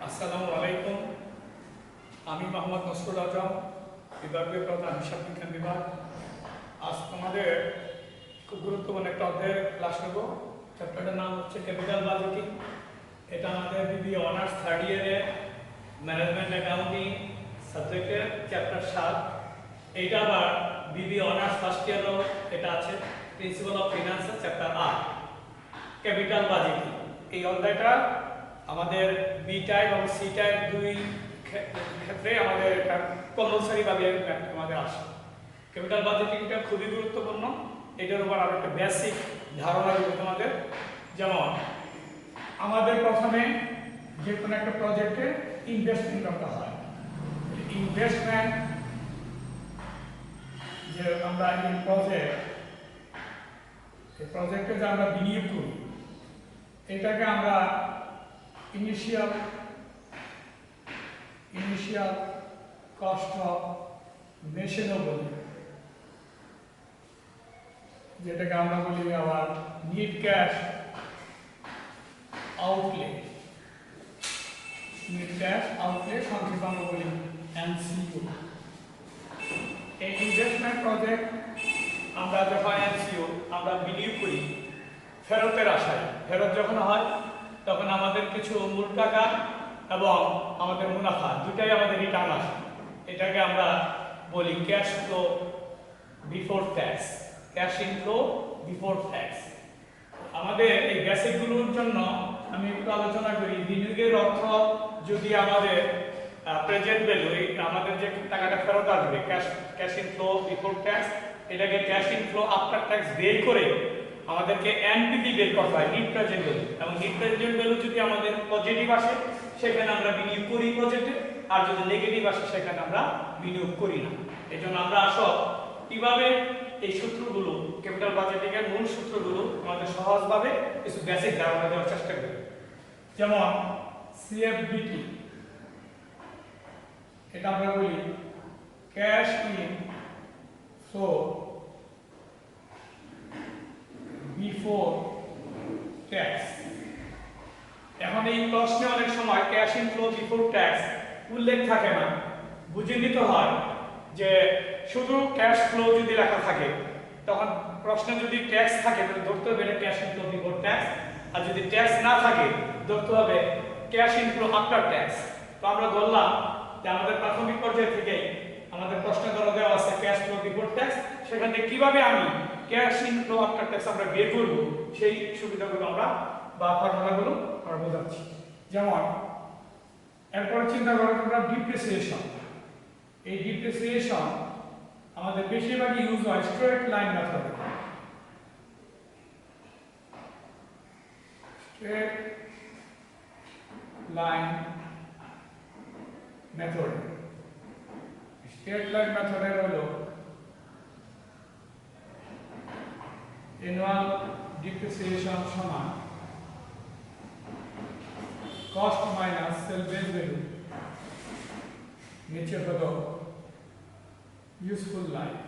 আসসালামু আলাইকুম। আমি মোহাম্মদ নসরুল আজম, বিভাগীয় প্রধান হিসাব বিজ্ঞান বিভাগ। আজ তোমাদের খুব গুরুত্বপূর্ণ একটা অধ্যায়ের ক্লাস নেব। চ্যাপ্টারটার নাম হচ্ছে ক্যাপিটাল বাজেটিং। এটা আমাদের বিবিএ অনার্স থার্ড ইয়ারের ম্যানেজমেন্ট অ্যাকাউন্টিং সাবজেক্টের চ্যাপ্টার 7। এইটা আবার বিবিএ অনার্স ফার্স্ট ইয়ারও এটা আছে, প্রিন্সিপাল অফ ফিনান্সের চ্যাপ্টার 8 ক্যাপিটাল বাজেটিং। এই অধ্যায়টা আমাদের বি টাইপ এবং সি টাইপ দুই ক্ষেত্রে আমাদের কম্পালসারি ভাবে আমাদের আসে। ক্যাপিটাল বাজেটিংটা খুবই গুরুত্বপূর্ণ। এটার উপর আরো একটা বেসিক ধারণা দিব তোমাদের। যেমন আমাদের প্রথমে যে কোনো একটা প্রজেক্টে ইনভেস্টমেন্ট করতে হয়। ইনভেস্টমেন্ট যে আমরা এই প্রজেক্টে যে আমরা বিনিয়োগ করি, এটাকে আমরা ইনিশিয়াল কস্ট অফ মেশিনও বলি, যেটাকে আমরা বলি আবার নিট ক্যাশ আউটলে। সংক্ষেপে আমরা বলি এনসিইউ। এই ইনভেস্টমেন্ট প্রজেক্ট আমরা যখন এনসিইউ আমরা বিনিয়োগ করি ফেরতের আশায়, ফেরত যখন হয় তখন আমাদের কিছু মূল টাকা এবং আমাদের মুনাফা দুটাই আমাদের রিটার্ন আসে। এটাকে আমরা বলি cash flow before tax, cash inflow before tax. আমাদের এই বেসিকগুলোর জন্য আমি একটু আলোচনা করি। বিনিয়োগের অর্থ যদি আমাদের প্রেজেন্ট ভ্যালু, আমাদের যে টাকাটা ফেরত আসবে ক্যাশ ইনফ্লো বিফোর ট্যাক্স, এটাকে ক্যাশ ইনফ্লো আফটার ট্যাক্স বের করে আমাদেরকে এনপিভি বের করতে হয়, নিট প্রেজেন্ট ভ্যালু। এবং নিট প্রেজেন্ট ভ্যালু যদি আমাদের পজিটিভ আসে সেখানে আমরা বিনিয়োগ করি প্রজেক্টে, আর যদি নেগেটিভ আসে সেখানে আমরা বিনিয়োগ করি না। এই জন্য আমরা আসো কিভাবে এই সূত্রগুলো, ক্যাপিটাল বাজেটিং এর মূল সূত্রগুলো আমাদের সহজভাবে কিছু বেসিক ধারণা দেওয়ার চেষ্টা করি। যেমন সিএফবিটি, এটা আমরা বলি cash in flow before tax. এখন এই প্রশ্নে অনেক সময় ক্যাশ ইনফ্লো বিফোর ট্যাক্স উল্লেখ থাকে না। বুঝে নিতে হয় যে শুধু ক্যাশ ফ্লো যদি লেখা থাকে, তখন প্রশ্নে যদি ট্যাক্স থাকে তাহলে ধরতে হবে এটা ক্যাশ ইনফ্লো বিফোর ট্যাক্স, আর যদি ট্যাক্স না থাকে ধরতে হবে ক্যাশ ইনফ্লো আফটার ট্যাক্স। তো আমরা ধরলাম যে আমাদের প্রাথমিক পর্যায় থেকেই আমাদের প্রশ্নে ধরা দেওয়া আছে ক্যাশ ফ্লো বিফোর ট্যাক্স। সেখান থেকে কিভাবে আমি ক্যাশ ইনফ্লো আফটার ট্যাক্স আমরা বের করব সেই সুবিধাগুলো আমরা বা ফর্মুলাগুলো আমরা বোঝাচ্ছি। যেমন এরপর চিন্তা করো তোমরা ডিপ্রিসিয়েশন। এই ডিপ্রিসিয়েশন আমাদের বেশিরভাগ ইউজ হয় স্ট্রেট লাইন মেথডে। স্ট্রেট লাইন মেথডে হলো annual depreciation সমান cost minus sale base value, নিচে হলো useful life।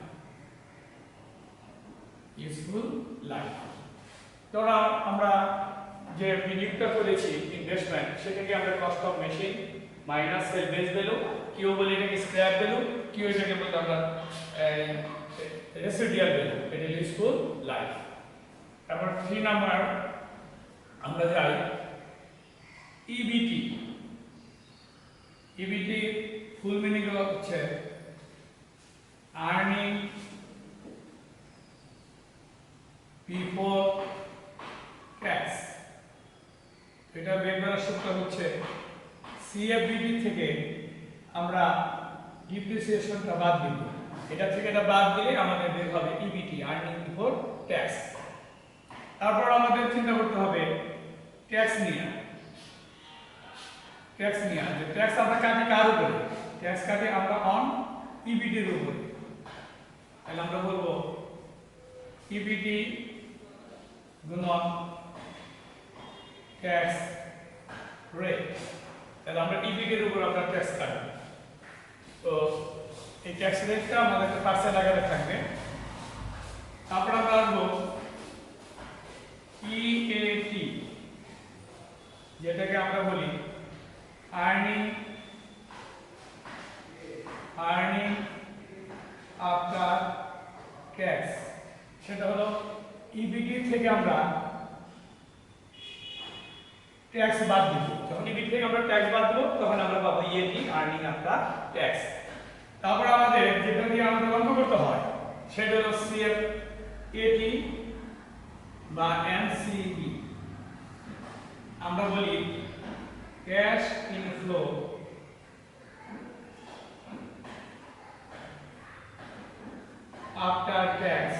ধরা আমরা যে বিনিয়োগটা করেছি ইনভেস্টমেন্ট, সেটাকে আমরা cost of machine minus salvage value, কেউ বলে এটাকে স্ক্র্যাপ ভ্যালু, কেউ এটাকে বলে আমরা রেসিডিয়াল ভ্যালু, এটা ইউজফুল লাইফ। তারপর 3 নাম্বার আমরা যাই ইবিটি। ইবিটি ফুল মিনিং হচ্ছে আর্নিং বিফোর ট্যাক্স। এটা বের করার সূত্র হচ্ছে সিএফবিটি থেকে আমরা ডিপ্রিসিয়েশনটা বাদ দিব, এটা থেকে এটা বাদ দিলে আমাদের বের হবে ইবিটি, আর্নিং বিফোর ট্যাক্স। তারপর আমাদের চিন্তা করতে হবে ট্যাক্স নিয়ে, যে ট্যাক্স আমরা কাটি কার উপরে? ট্যাক্স কাটি আমরা অন ইবিটির উপরে। তাহলে আমরা বলবো ইবিটি গুণন ট্যাক্স রেট। তাহলে আমরা ইবিটির উপর আমরা ট্যাক্স কাটব। তো এই ট্যাক্স রেটটা আমাদের একটা পার্সেন্ট আকারে থাকবে। তারপর আমরা আসবো ইএটি, যেটাকে আমরা বলি থেকে আমরা ট্যাক্স বাদ দিব, যখন ইবিট থেকে আমরা ট্যাক্স বাদ দেব তখন আমরা পাবো ইএটি আর্নিং আফটার ট্যাক্স। তারপর আমাদের যেটা দিয়ে আমাদের অঙ্ক করতে হয় সেটা হলো সিএফএটি বা এনসিবি। আমরা বলি ক্যাশ ইনফ্লো আফটার ট্যাক্স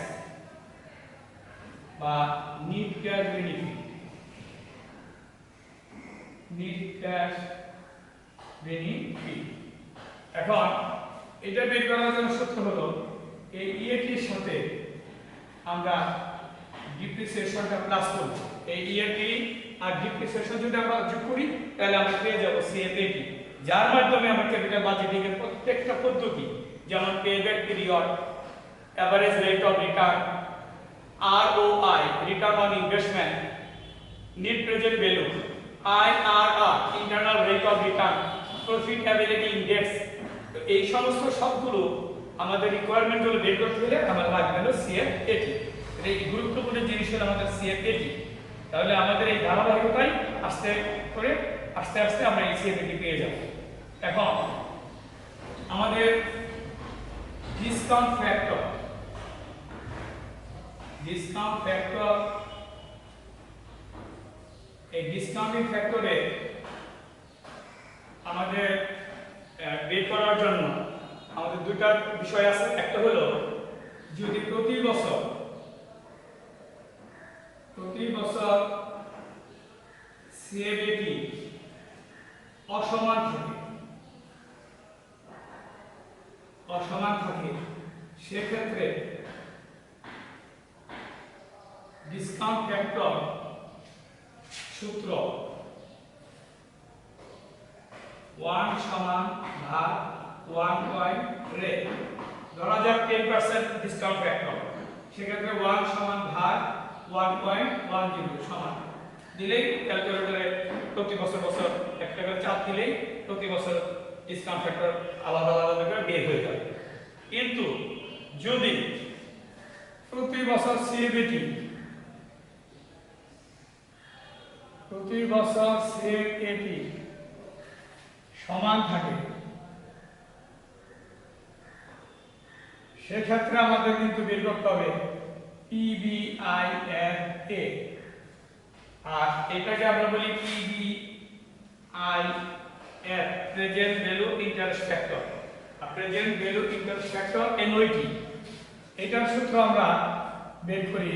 বা net cash benefit. Net cash benefit. এখন এটা বের করার জন্য সূত্র হলো এই ইএটির সাথে আমরা ডিপ্রিসিয়েশনটা প্লাস করব। এই ইএটি আর ডিপ্রিসিয়েশন যদি আমরা যোগ করি তাহলে আমরা পেয়ে যাব সিএফএটি, যার মাধ্যমে আমরা ক্যাপিটাল বাজেটিং এর প্রত্যেকটা পদ্ধতি যেমন payback period, average rate of return, ROI return on investment, net present value, IRR internal rate of return, profitability index, তো এই সমস্ত সবগুলো আমাদের রিকোয়ারমেন্ট গুলো বের করতে হলে আমাদের লাগবে হলো সিএফএটি। এই গুরুত্বপূর্ণ জিনিস হলো আমাদের সিএফএটি। তাহলে আমাদের এই ধারাবাহিকতায় আস্তে আস্তে আমরা এই সিএফএটি পেয়ে যাব। এখন আমাদের ডিসকাউন্ট ফ্যাক্টর, এই ডিসকাউন্টিং ফ্যাক্টরে আমাদের বের করার জন্য আমাদের দুইটা বিষয় আছে। একটা হলো যদি প্রতি বছর সিএফএটি অসমান থাকে সেক্ষেত্রে ডিসকাউন্ট ফ্যাক্টর সূত্র 1 সমান ভাগ 1 পয়েন্ট রেট। ধরা যাক 10% ডিসকাউন্ট ফ্যাক্টর, সেক্ষেত্রে 1 সমান ভাগ 1.10 সমান দিলেই ক্যালকুলেটরে প্রতি বছর একটা করে চাপ দিলেই প্রতি বছর ডিসকাউন্ট ফ্যাক্টর আলাদা করে বের হয়ে যাবে। কিন্তু যদি প্রতি বছর সিএফএটি সমান থাকে সেক্ষেত্রে আমাদের কিন্তু বের করতে হবে পিবিআইএফএ, আর এটাকে আমরা বলি PVIF present value interest factor, present value interest factor NOIT. এটার সূত্র আমরা বের করি,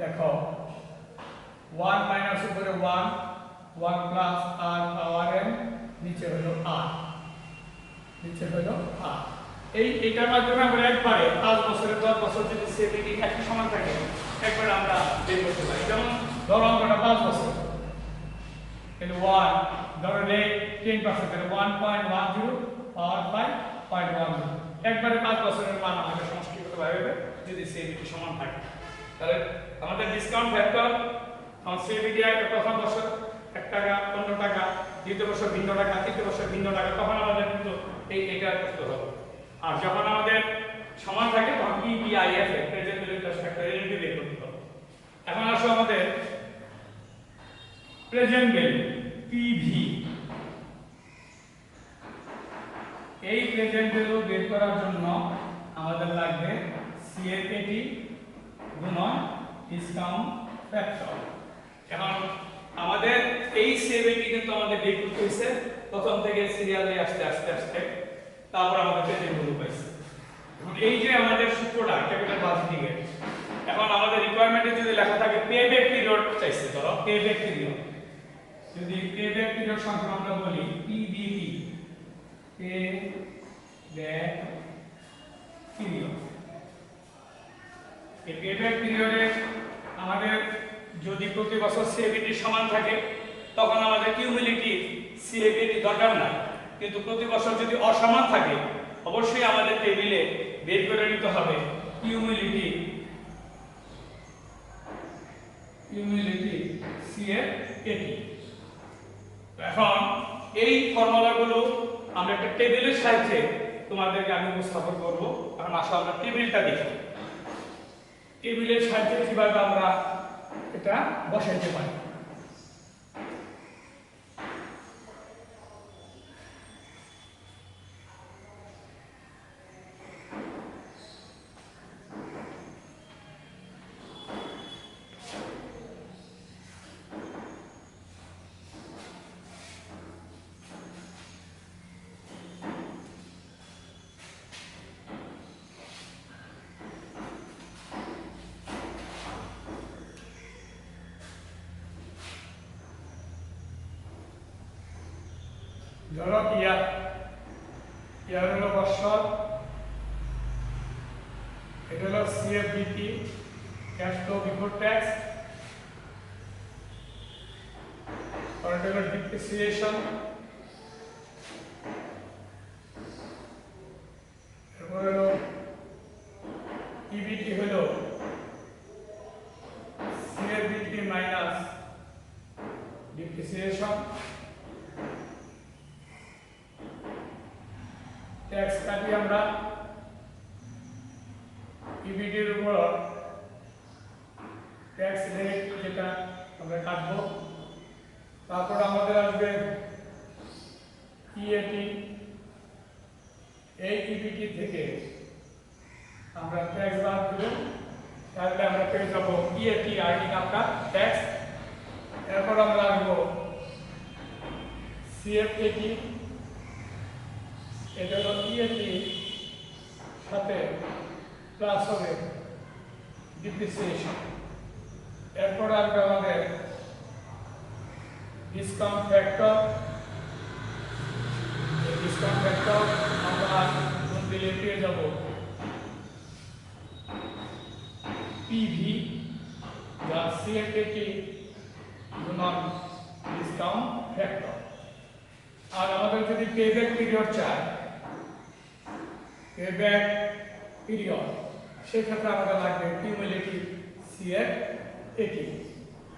দেখো 1 মাইনাস উপরে 1 প্লাস আর পাওয়ার n, নিচে হলো r, এইটার মাধ্যমে আমরা একবারে 5 বছরের 10 বছর যদি সিএফএটি একই সমান থাকে একবারে আমরা বের করতে পারি। যেমন ধরো অঙ্কটা 5 বছর, তাহলে 1 ধরো রেট 10% তাহলে 1.10 পাওয়ার 5.10, একবারে 5 বছরের মান আমাদের সংস্কৃতভাবে হবে যদি সিএফএটি সমান থাকে। তাহলে আমাদের ডিসকাউন্ট ফ্যাক্টর সিএফএটি প্রথম বছর 1 টাকা 15 টাকা, দ্বিতীয় বছর ভিন্ন টাকা, তৃতীয় বছর ভিন্ন টাকা, তখন আমাদের কিন্তু এইটা করতে হবে। আর যখন আমাদের সমান থাকে তখন পিবিআইএফ প্রেজেন্ট ভ্যালু ইন্টারেস্ট ফ্যাক্টর এর বের করতে হবে। এখন আসো আমাদের প্রেজেন্ট ভ্যালু পিভি। এই প্রেজেন্ট ভ্যালু বের করার জন্য আমাদের লাগবে সিএফএটি গুণন ডিসকাউন্ট ফ্যাক্টর। এখন আমাদের এই সিএফএটি কিন্তু আমাদের বের করতে হয়েছে প্রথম থেকে সিরিয়ালে আস্তে তারপর আমাদের প্রেজেন্ট ভ্যালু পাইছে। এখন এই যে আমাদের সূত্রটা ক্যাপিটাল বাজেটিং এর, এখন আমাদের রিকোয়ারমেন্টে যদি লেখা থাকে পেব্যাক পিরিয়ড চাইছে, ধরো পেব্যাক পিরিয়ড, যদি পেব্যাক পিরিয়ড সংখ্যা আমরা বলি পিবিপি, পেব্যাক পিরিয়ড। এই পেব্যাক পিরিয়ডে আমাদের যদি প্রতি বছর সিএফএটি সমান থাকে তখন আমাদের কিউমুলেটিভ সিএফএটি দরকার নাই, কিন্তু প্রতি বছর যদি অসমান থাকে অবশ্যই আমাদের টেবিলে বের করে নিতে হবে কিউমুলেটিভ সিএফএটি। এখন এই ফর্মুলাগুলো আমরা একটা টেবিলের সাহায্যে তোমাদেরকে আমি উপস্থাপন করব। এখন আসো আমরা টেবিলটা দেখি। টেবিলের সাহায্যে কিভাবে আমরা এটা বসাইতে পারি। ধরো ইয়ার হলো বৎসর, এটা হলো সিএফবিটি, ক্যাশ ফ্লো বিফোর ট্যাক্স, আর এটা হলো ডিপ্রিসিয়েশন, এরপর হলো ইবিটি হলো সিএফবিটি মাইনাস ডিপ্রিসিয়েশন, ট্যাক্স কাটি আমরা ইবিটির উপর ট্যাক্স রেট যেটা আমরা কাটবো, তারপর আমাদের আসবে ইএটি, এই ইবিটি থেকে আমরা ট্যাক্স বাদ দেব, তাহলে আমরা পেয়ে যাবো ইএটি আর্নিং আফটার ট্যাক্স। এরপর আমরা আসবো সিএফএটি, এটা হলো ইএটি সাথে প্লাস হবে ডিপ্রিসিয়েশন। এরপর আসবে আমাদের ডিসকাউন্ট ফ্যাক্টর, ডিসকাউন্ট ফ্যাক্টর আমরা গুণ দিলে পেয়ে যাব পিভি যা সিএফএটি গুণন ডিসকাউন্ট ফ্যাক্টর। আর আমাদের যদি পেব্যাক পিরিয়ড চাই, পেব্যাক পিরিয়ড, সেক্ষেত্রে আমাদের লাগবে কিউমুলেটিভ সিএফএটি,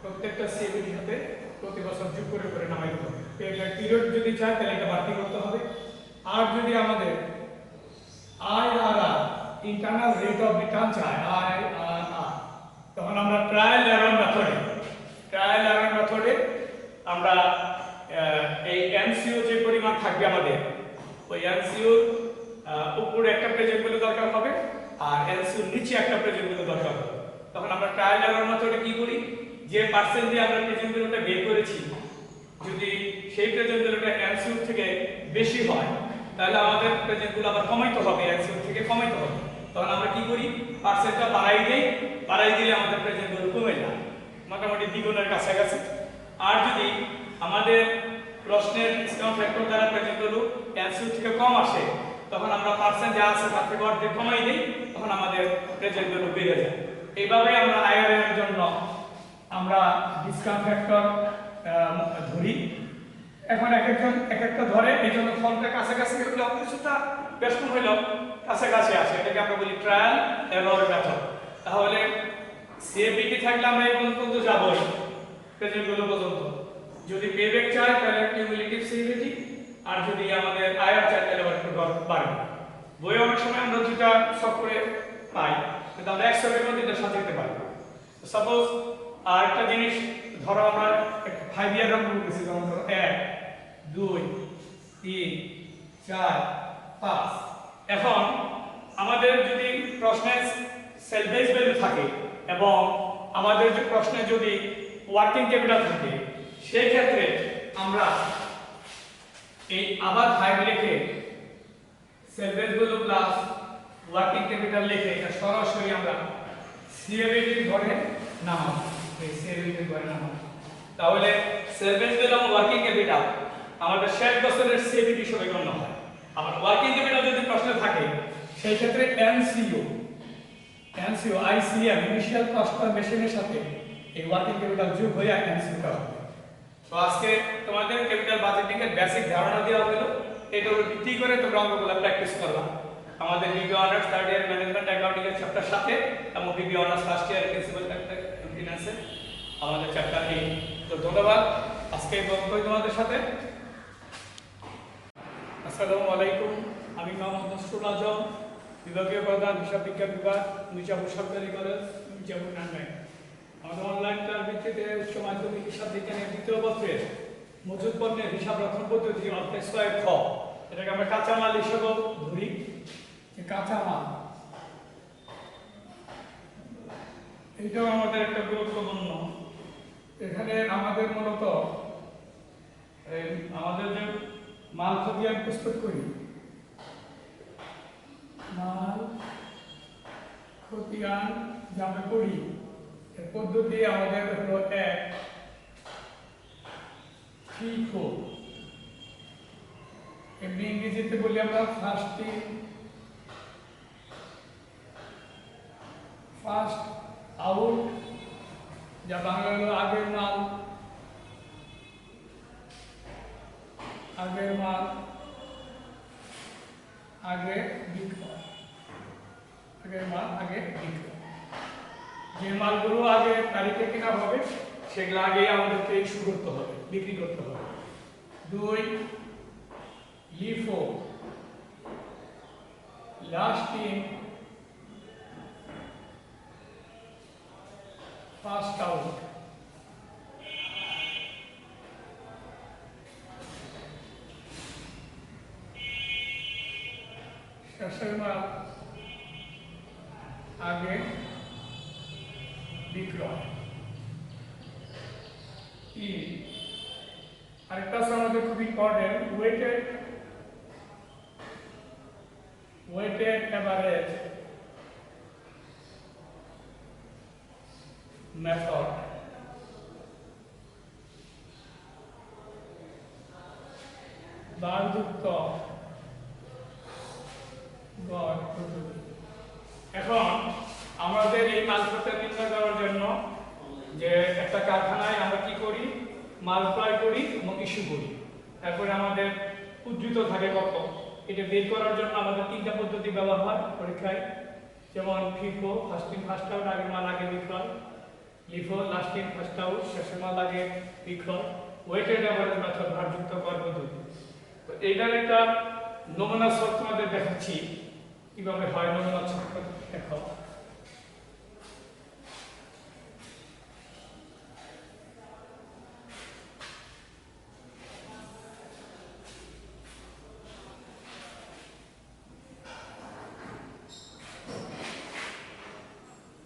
প্রত্যেকটা সিএফএটির সাথে প্রতি বছর যোগ করে করে নামাই দিতে হবে। পেব্যাক পিরিয়ড যদি চাই তাহলে এটা বাড়তি করতে হবে। আর যদি আমাদের IRR internal rate of return চাই, আইআরআর, তখন আমরা ট্রায়াল এরর মেথডে আমরা এই এনসিও যে পরিমাণ থাকবে আমাদের, ওই এনসিওর উপরে একটা প্রেজেন্টগুলো দরকার হবে আর এনসিওর নিচে একটা প্রেজেন্টগুলো দরকার হবে। তখন আমরা ট্রায়াল এরর মেথডে কি করি, যে পার্সেন্ট দিয়ে আমরা প্রেজেন্টগুলোটা বের করেছি, যদি সেই প্রেজেন্টগুলোটা এনসিওর থেকে বেশি হয় তাহলে আমাদের প্রেজেন্টগুলো আবার কমাইতে হবে, এনসিওর থেকে কমাইতে হবে। তখন আমরা কি করি, পার্সেন্টটা বাড়াই দিলে আমাদের প্রেজেন্টগুলো কমে যায়, মোটামুটি দ্বিগুণের কাছাকাছি। আর যদি আমাদের প্রশ্নের ডিসকাউন্ট ফ্যাক্টর দ্বারা প্রেজেন্টগুলো এনসিওর থেকে কম আসে, তখন আমরা পার্সেন্ট যা আছে তার থেকে অর্ধেক কমাই দিই, তখন আমাদের প্রেজেন্টগুলো বেড়ে যায়। এইভাবে আমরা আইআরআর এর জন্য আমরা ডিসকাউন্ট ফ্যাক্টর ধরি। এখন একজন এক একটা ধরে, এই জন্য ফর্মটা কাছাকাছি হলে কিছুটা বেশ কম হইলেও কাছাকাছি আসে, এটাকে আমরা বলি ট্রায়াল এরর মেথড। তাহলে সিএফবিটি থাকলে আমরা এই পর্যন্ত যাবই, প্রেজেন্টগুলো পর্যন্ত। যদি পেব্যাক চাই তাহলে কিউমুলেটিভ সিএফবিটি, আর যদি আমাদের আইআর চাই তাহলে একটু বাড়বে। বইয়ে অনেক সময় আমরা দুটা সব করে পাই, কিন্তু আমরা একসাথে করে দুটো সাজাতে পারি। সাপোজ আর একটা জিনিস ধরো আমরা 5 ইয়ার রাউন্ড করতেছি, যেমন ধরো 1 2 3 4 5। এখন আমাদের যদি প্রশ্নে সেল বেস ভ্যালু থাকে এবং আমাদের যে প্রশ্নে যদি ওয়ার্কিং ক্যাপিটাল থাকে, সেই ক্ষেত্রে আমরা এই আবার 5 লিখে salvage value plus working capital লিখে এটা সরাসরি আমরা সিএফবিটি ধরে নামাবো, এই সিএফবিটি ধরে নামাবো। তাহলে সেল বেস ভ্যালু এবং ওয়ার্কিং ক্যাপিটাল আমাদের শেষ বছরের সিএফবিটি হিসেবে গণ্য হয়। আবার ওয়ার্কিং ক্যাপিটাল যদি প্রশ্নে থাকে, সেই ক্ষেত্রে NCO ICM initial cost per মেশিনের সাথে এই ওয়ার্কিং ক্যাপিটাল যোগ হয়ে এনসিওটা হবে। তো আজকে তোমাদের ক্যাপিটাল বাজেটিং এর বেসিক ধারণা দেওয়া হলো, এটার উপর ভিত্তি করে তোমরা অঙ্কগুলো প্র্যাকটিস করবা। আমাদের বিবি honours third year management accounting এর চ্যাপ্টার সাথে এবং বিবি অনার্স ফার্স্ট ইয়ার প্রিন্সিপাল ফিনান্সে আমাদের চ্যাপ্টার এই। তো ধন্যবাদ আজকে এই বক্তব্য তোমাদের সাথে। আসসালামু আলাইকুম, আমি মোহাম্মদ নসরুল আজম, বিভাগীয় প্রধান হিসাব বিজ্ঞান বিভাগ, মির্জাপুর সরকারি কলেজ। যেমন অনলাইন আমাদের অনলাইন ক্লাস ভিত্তিতে উচ্চ মাধ্যমিক হিসাব বিজ্ঞানের দ্বিতীয় পত্রের মজুদ পণ্যের হিসাব রক্ষণ পদ্ধতি অর্থাৎ 6 খ এটাকে আমরা কাঁচামাল হিসেবে ধরি। কাঁচামাল এটাও আমাদের একটা গুরুত্বপূর্ণ। এখানে আমাদের মূলত আমাদের যে মাল খতিয়ান প্রস্তুত করি, মাল খতিয়ান যে আমরা করি এর পদ্ধতি আমাদের হলো এক ফিফো, এমনি ইংরেজিতে বলি আমরা ফার্স্ট আউট, যা বাংলা হলো আগের মাল, আগের মাল আগে বিক্রয়, আগের মাল আগে বিক্রয়। যে মালগুলো আগে তারিখে কেনা হবে সেগুলো আগে আমাদেরকে ইস্যু করতে হবে, বিক্রি করতে হবে। 2 লিফো, লাস্টিং ফার্স্ট আউট। শেষের মাল আগে বিক্রয়। আরেকটা আছে আমাদের খুব ইম্পর্টেন্ট, ওয়েটেড এভারেজ মেথড। বারযুক্ত গড় পদ্ধতি। এখন আমাদের এই মাল খতিয়ান নির্ণয় করার জন্য যে একটা কারখানায় আমরা কি করি, মাল ক্রয় করি এবং ইস্যু করি, তারপরে আমাদের উদ্ধৃত থাকে কত, এটা বের করার জন্য আমাদের 3টা পদ্ধতি ব্যবহার হয় পরীক্ষায়, যেমন FIFO first in first out, আগের মাল আগে বিক্রয়, LIFO last in first out, শেষের মাল আগে বিক্রয়, ওয়েটেড এভারেজ মেথড ভারযুক্ত গড় পদ্ধতি। তো এইটার একটা নমুনা ছক তোমাদের দেখাচ্ছি কিভাবে হয়। নমুনা ছক দেখো,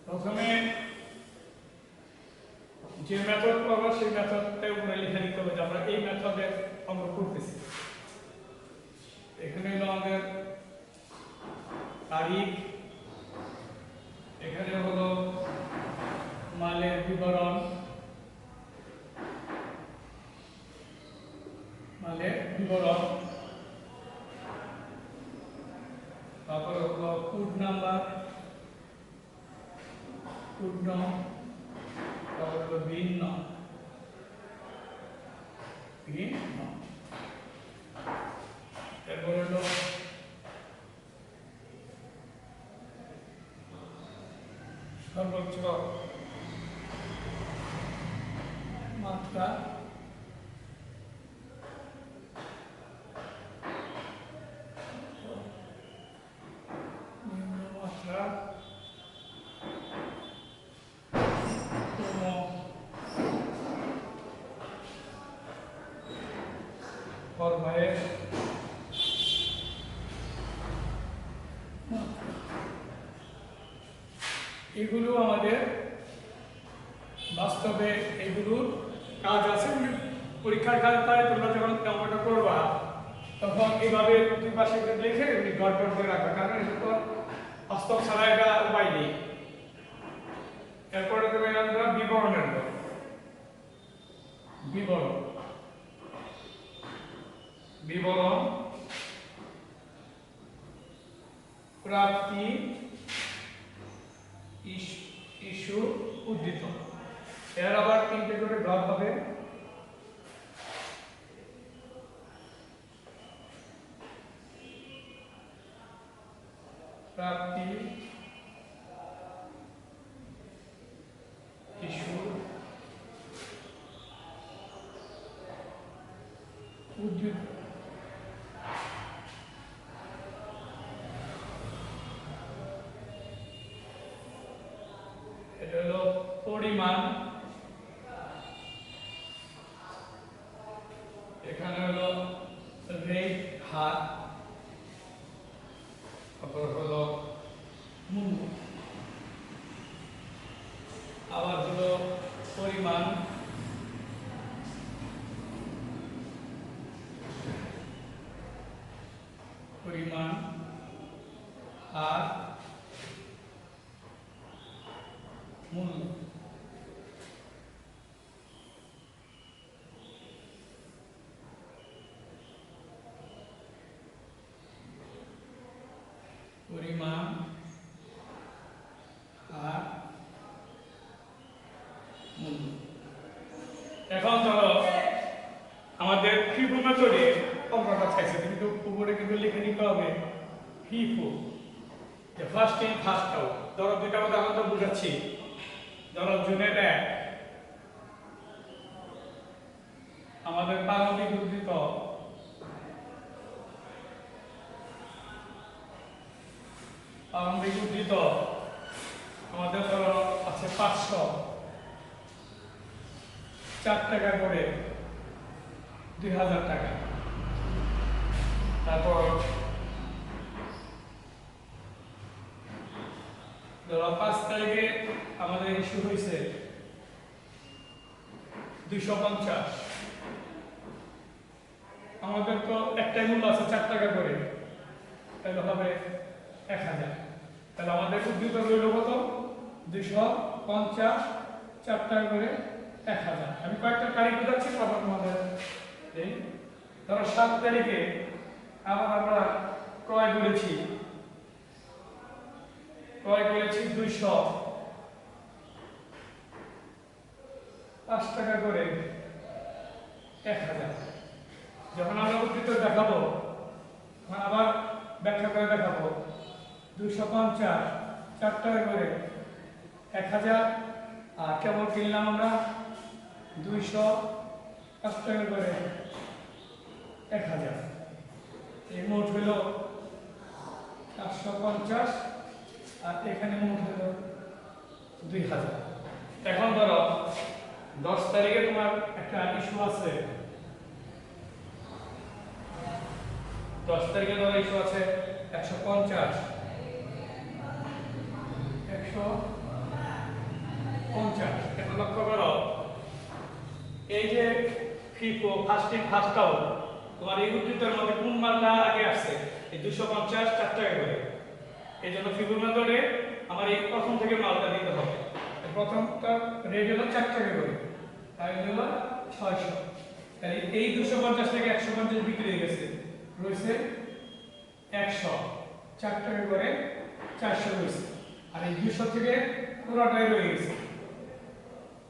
প্রথমে যে মেথড পাবো সেই মেথডটার উপরে লিখে নিতে হবে যে আমরা এই মেথডে আমরা করতেছি। এখানে হলো আমাদের তারিখ, এখানে হলো মালের বিবরণ, তারপরে হলো কোড নাম্বার, তারপরে হলো ভিন্ন, এরপরে হলো সর্বোচ্চ মাত্রা, নিম্ন মাত্রা, ফরমায়ের এগুলো আমাদের বাস্তবে এগুলোর কাজ আছে। পরীক্ষার খাতায় তোমরা যখন অঙ্কটা করবা তখন এইভাবে দুই পাশে লিখে ডট ডট দিয়ে রাখবে, কারণ এটা তো বাস্তব ছাড়া এটা উপায় নেই। এরপরে তুমি আমরা বিবরণের বিবরণ, প্রাপ্তি, ইস্যু, উদ্ধৃত। এর আবার 3টে করে ডট হবে। প্রাপ্তি, ইস্যু, উদ্ধৃত। এটা পরিমাণ, এখানে হলো রেট হার, তারপর হলো মূল্য, আবার হলো পরিমাণ, পরিমাণ হার মূল্য। পরিমাণ হার মূল্য। এখন ধরো আমাদের ফিফো মেথডে অঙ্কটা চাইছে, কিন্তু উপরে কিন্তু লিখে নিতে হবে ফিফো, যে ফার্স্ট ইন ফার্স্ট আউট। ধরো দুইটা কথা আমরা তো বুঝাচ্ছি। ধরো জুনের 1 আমাদের প্রারম্ভিক উদ্ধৃত আমাদের ধরো আছে 500, 4 টাকা করে 2000 টাকা। তারপর ধরো 5 তারিখে আমাদের ইস্যু হয়েছে 250, আমাদের তো একটাই মূল্য আছে 4 টাকা করে, তাহলে হবে 1000। তাহলে আমাদের উদ্ধৃত রইল কত? 250, 4 টাকা করে 1000। আমি কয়েকটা তারিখ বুঝাচ্ছি, তারপর তোমাদের এই ধরো 7 তারিখে আবার আমরা ক্রয় করেছি 205 টাকা করে 1000। যখন আমরা উদ্ধৃত দেখাবো, তখন আবার ব্যাখ্যা করে দেখাবো 250, 4 টাকা করে 1000। আর কেবল কিনলাম আমরা 205 টাকা করে 1000। এই মোট হইল 450, আর এখানে মোট হইল 2000। এখন ধরো 10 তারিখে তোমার একটা ইস্যু আছে, 10 তারিখে ধরো ইস্যু আছে 150, 150। এখন লক্ষ্য করো, এই যে FIFO first in first out, তোমার এই উদ্ধৃতের মধ্যে কোন মালটা আগে আসছে? এই 250, 4 টাকা করে। এই জন্য ফিফো মেথডে আমার এই প্রথম থেকে মালটা দিতে হবে। প্রথমটা রেট হলো 4 টাকা করে, তাই হলো 600। তাহলে এই 250 থেকে 150 বিক্রি হয়ে গেছে, রয়েছে 100, 4 টাকা করে 400 রয়েছে। আর এই 200 থেকে পুরোটাই রয়ে গেছে,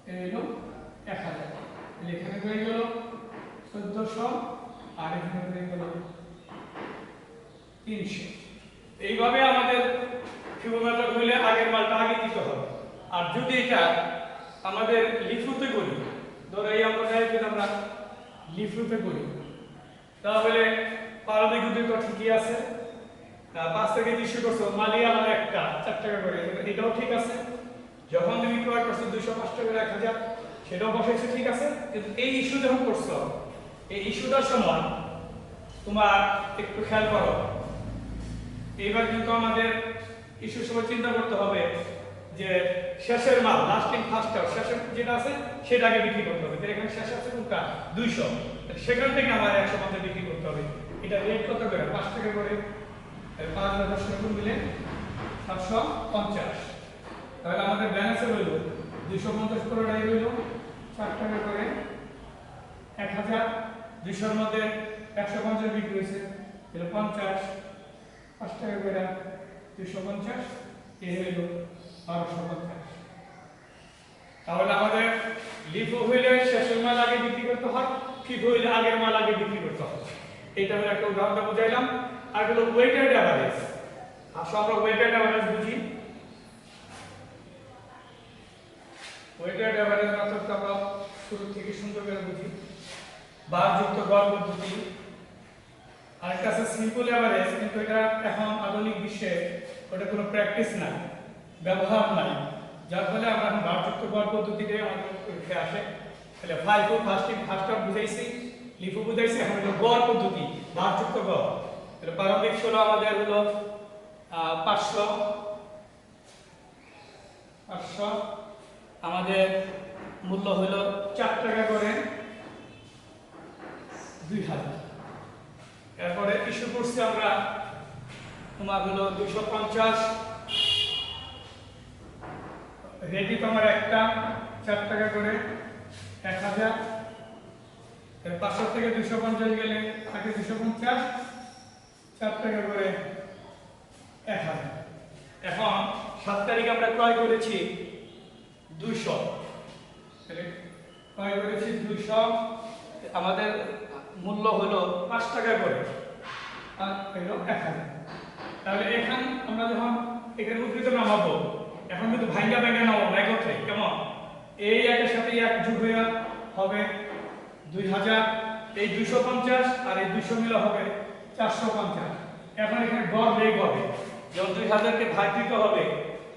এই হলো 1000। এখানে রয়ে গেল 1400, আর এখানে রয়ে গেল 300। এইভাবে আমাদের ফিফো মেথড হইলে আগের মালটা আগে দিতে হবে। আর যদি এটা আমাদের লিফুতে করি, ধরো এই অঙ্কটা যদি আমরা লিফুতে করি, তাহলে প্রারম্ভিক উদ্ধৃত ঠিকই আছে, 5 থেকে 200 করছো, মালি আলাদা একটা 4 টাকা করে, এটাও ঠিক আছে। যখন তুমি ক্রয় করছো 205 টাকা করে 1000, সেটাও বসাইছো ঠিক আছে। কিন্তু এই ইস্যু যখন করছো, এই ইস্যুটার সময় তোমার একটু খেয়াল করো, এইবার কিন্তু আমাদের ইস্যুর সময় চিন্তা করতে হবে যে শেষের মাল, লাস্ট ইন ফার্স্ট আউট, শেষের যেটা আছে সেটাকে বিক্রি করতে হবে। এখানে শেষ আছে কোনটা? 200, সেখান থেকে আমার 150 বিক্রি করতে হবে। এটা রেট কত করে? 5 টাকা করে। 5 10 গুণ দিলে 750। তাহলে আমাদের ব্যালেন্সে রইল 250 পুরোটাই রইল 4 টাকা করে 1000। 200 এর মধ্যে 150 বিক্রি হয়েছে, তাহলে 50, 5 টাকা করে 250, এই হইল 1250। তাহলে আমাদের লিফো হইলে শেষের মাল আগে বিক্রি করতে হয়, ফিফো হইলে আগের মাল আগে বিক্রি করতে হয়। এটা আমি একটা উদাহরণ বুঝাইলাম। আর হলো ওয়েটেড এভারেজ। আসলে আমরা ওয়েটেড এভারেজ বুঝি। ওয়েটেড এভারেজ মেথডটা আমরা শুরু থেকে সুন্দর করে বুঝি। বারযুক্ত গড় পদ্ধতি। আরেকটা আছে সিম্পল এভারেজ, কিন্তু এটা এখন আধুনিক বিশ্বে ওটা কোনো প্র্যাকটিস নাই, ব্যবহার নাই। যার ফলে আমরা এখন ভারযুক্ত গড় পদ্ধতিতে আমাদের পরীক্ষায় আসে। তাহলে ফাইকো ফার্স্ট বুঝাইছি, লিফু বুঝাইছি, এখন হলো গড় পদ্ধতি, ভারযুক্ত গড়। তাহলে প্রারম্ভিক ষোলো আমাদের হলো 500, আমাদের মূল্য হলো 4 টাকা করে 2000। এরপরে ইস্যু করছি আমরা তোমার হলো 250, রেডি তোমার একটা 4 টাকা করে 1000। 500 থেকে 250 গেলে থাকে 250, 4 টাকা করে 1000। এখন 7 তারিখ আমরা ক্রয় করেছি 200, তাহলে ক্রয় করেছি 200, আমাদের মূল্য হলো 5 টাকা করে আর হলো 1000। তাহলে এখানে আমরা যখন এখানে উদ্ধৃত নামাবো, এখন কিন্তু ভাঙ্গা নামাবো না একত্রে, কেমন এই একের সাথে এক যোগ হয়ে হবে 2000, এই 250 আর এই 200 মিলে হবে 450। এখন এখানে গড় বেগ হবে, যেমন 2000 কে ভাগ দিতে হবে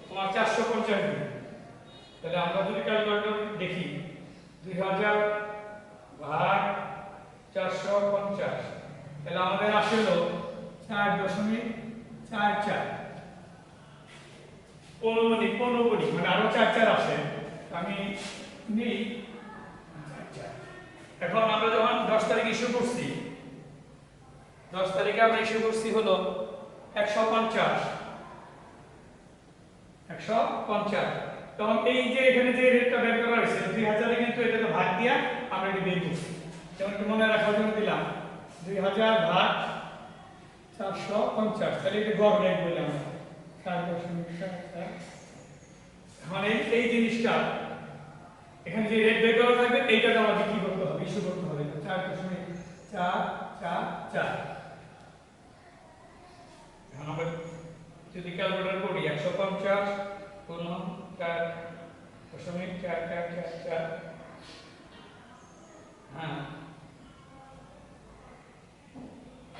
তোমার 450 দিয়ে। তাহলে আমরা যদি ক্যালকুলেটর দেখি 2000 ভাগ 450, তাহলে আমাদের আসলো 4.44। পৌনপুণিক মানে আরো 4 আসে, আমি নেই 4। এখন আমরা যখন 10 তারিখ ইস্যু করছি, 10 তারিখে আমরা ইস্যু করছি হলো 150, তখন এই যে এখানে যে রেটটা বের করা হয়েছে 2000 এ, কিন্তু এটাকে ভাগ দিয়া আমরা এটা বের করছি। যেমন একটু মনে রাখার জন্য দিলাম 2000 ভাগ 450, তাহলে এটা গড় রেট বললাম 4.44। এখন এই জিনিসটা এখানে যে রেট বের করা থাকবে এইটাকে আমাদের কি করতে হবে, ইস্যু করতে হবে 4.444। এখন আমরা যদি ক্যালকুলেটর করি 150 গুণ 4.4444, হ্যাঁ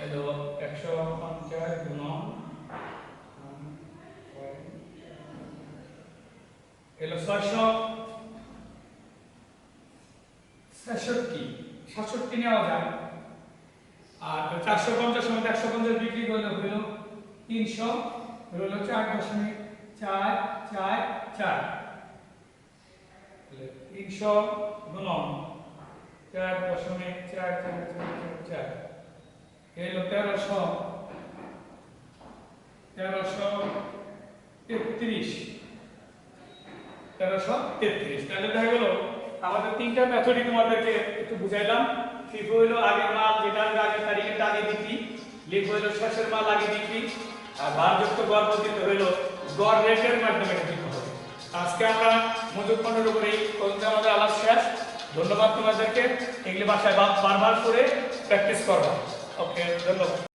এলো 150 গুণ এলো 667 নেওয়া যায়। আর 450 সময় 150 বিক্রি করলে হলো 300, হলো 4.444। 300 গুণ 4.4444 এলো 1333। তাহলে দেখা গেল আমাদের তিনটা মেথডই তোমাদেরকে একটু বুঝাইলাম। ফিফ হইলো আগের মাল যেটা আগের তারিখের আগে বিক্রি, লিফ হইলো শেষের মাল আগে বিক্রি, আর ভারযুক্ত গড় পদ্ধতি হইলো গড় রেটের মাধ্যমে বিক্রি হবে। আজকে আমরা মজুদ পণ্যের উপরে আমাদের আলাপ শেষ। ধন্যবাদ তোমাদেরকে, এগুলি বাসায় বারবার করে প্র্যাকটিস করবা। ওকে, ধন্যবাদ।